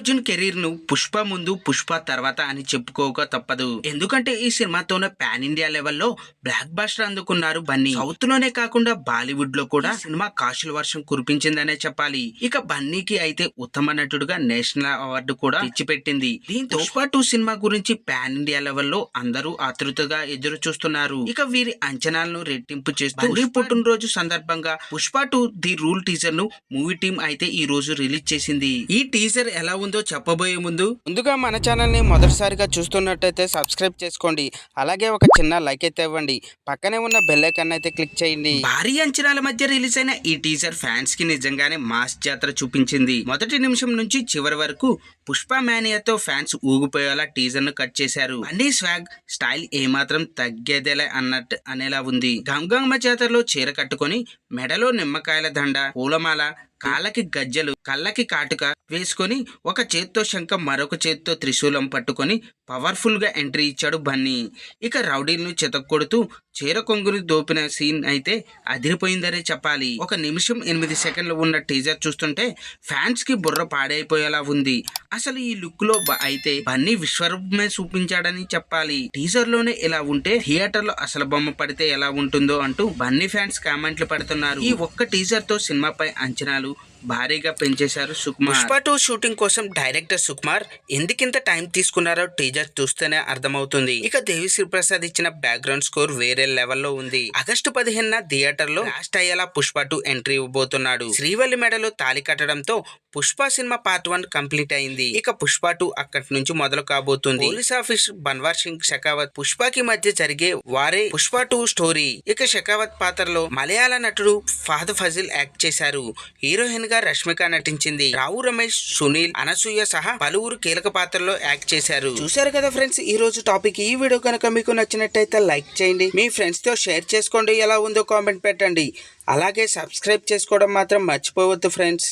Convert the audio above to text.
Arjun career ను పుష్ప ముందు పుష్ప తర్వాత అని చెప్పుకోక తప్పదు. ఎందుకంటే ఈ సినిమాతోనే పాన్ ఇండియా లెవెల్లో బ్లాక్ బస్టర్ అందుకున్నారు బన్నీ. సౌత్ లోనే కాకుండా బాలీవుడ్ లో కూడా సినిమా కాశుల వర్షం కురిపించిందనే చెప్పాలి. ఇక బన్నీకి అయితే ఉత్తమ నటుడుగా నేషనల్ అవార్డు కూడా తెచ్చిపెట్టింది. దీంతో పుష్ప 2 సినిమా గురించి పాన్ ఇండియా లెవెల్లో అందరూ ఆతృతగా ఎదురు చూస్తున్నారు. ఇక వీరి అంచనాలను రెట్టింపు చేస్తూ బన్నీ పుట్టినరోజు సందర్భంగా పుష్ప 2 ది రూల్ టీజర్ ను మూవీ టీం అయితే ఈ రోజు రిలీజ్ చేసింది. ఈ టీజర్ ఎలా ఉందో చెప్పబోయే ముందుగా మన ఛానల్ ని మొదటిసారిగా చూస్తున్నట్టయితే సబ్స్క్రైబ్ చేసుకోండి. అలాగే ఒక చిన్న లైక్ అయితే ఇవ్వండి. పక్కనే ఉన్న బెల్ ఐకాన్ అయితే క్లిక్ చేయండి. భారీ అంచనాల మధ్య రిలీజ్ అయిన ఈ టీజర్ ఫ్యాన్స్ కి నిజంగానే మాస్ జాతర చూపించింది. మొదటి నిమిషం నుంచి చివరి వరకు పుష్ప మేనియాతో ఫ్యాన్స్ ఊగిపోయేలా టీజర్ ను కట్ చేశారు. బన్నీ స్వాగ్ స్టైల్ ఏమాత్రం తగ్గేదేలే అన్నట్టు అనేలా ఉంది. గంగమ్మ జాతరలో చీర కట్టుకొని మెడలో నిమ్మకాయల దండ, పూలమాల, కాళ్ళకి గజ్జలు, కళ్ళకి కాటుక వేసుకొని ఒక చేత్తో శంఖం మరొక చేత్తో త్రిశూలం పట్టుకొని పవర్ఫుల్ గా ఎంట్రీ ఇచ్చాడు బన్నీ. ఇక రౌడీలను చితక్కొడుతూ చీర కొంగుని దోపిన సీన్ అయితే అదిరిపోయిందనే చెప్పాలి. 1 నిమిషం 8 సెకండ్లు ఉన్న టీజర్ చూస్తుంటే ఫ్యాన్స్ కి బుర్ర పాడైపోయేలా ఉంది. అసలు ఈ లుక్ లో అయితే బన్నీ విశ్వరూపమే చూపించాడని చెప్పాలి. టీజర్ లోనే ఇలా ఉంటే థియేటర్ లో అసలు బొమ్మ పడితే ఎలా ఉంటుందో అంటూ బన్నీ ఫ్యాన్స్ కామెంట్లు పెడుతున్నారు. ఈ ఒక్క టీజర్ తో సినిమాపై అంచనాలు భారీగా పెంచేశారు సుకుమార్. పుష్ప 2 షూటింగ్ కోసం డైరెక్టర్ సుకుమార్ ఎందుకింత టైం తీసుకున్నారో టీజర్ చూస్తేనే అర్థమవుతుంది. ఇక దేవిశ్రీ ప్రసాద్ ఇచ్చిన బ్యాక్గ్రౌండ్ స్కోర్ వేరే లెవెల్లో ఉంది. ఆగస్టు 15న థియేటర్ లో లాస్ట్ అయ్యేలా పుష్ప 2 ఎంట్రీ ఇవ్వబోతున్నాడు. శ్రీవల్లి మెడలో తాళి కట్టడంతో పుష్ప సినిమా పార్ట్ 1 కంప్లీట్ అయింది. ఇక పుష్ప 2 అక్కడి నుంచి మొదలు కాబోతుంది. పోలీస్ ఆఫీసర్ బన్వార్ సింగ్ షెకావత్ పుష్పకి మధ్య జరిగే వారే పుష్ప 2 స్టోరీ. ఇక షెకావత్ పాత్రలో మలయాళ నటుడు ఫహద్ ఫజిల్ యాక్ట్ చేశారు. హీరోయిన్ గా రష్మిక నటించింది. రావు రమేష్, సునీల్, అనసూయ సహా పలువురు కీలక పాత్రలో యాక్ట్ చేశారు. చూశారు కదా ఫ్రెండ్స్ ఈ రోజు టాపిక్. ఈ వీడియో కనుక మీకు నచ్చినట్టయితే లైక్ చేయండి. మీ ఫ్రెండ్స్ తో షేర్ చేసుకోండి. ఎలా ఉందో కామెంట్ పెట్టండి. అలాగే సబ్స్క్రైబ్ చేసుకోవడం మాత్రం మర్చిపోవద్దు ఫ్రెండ్స్.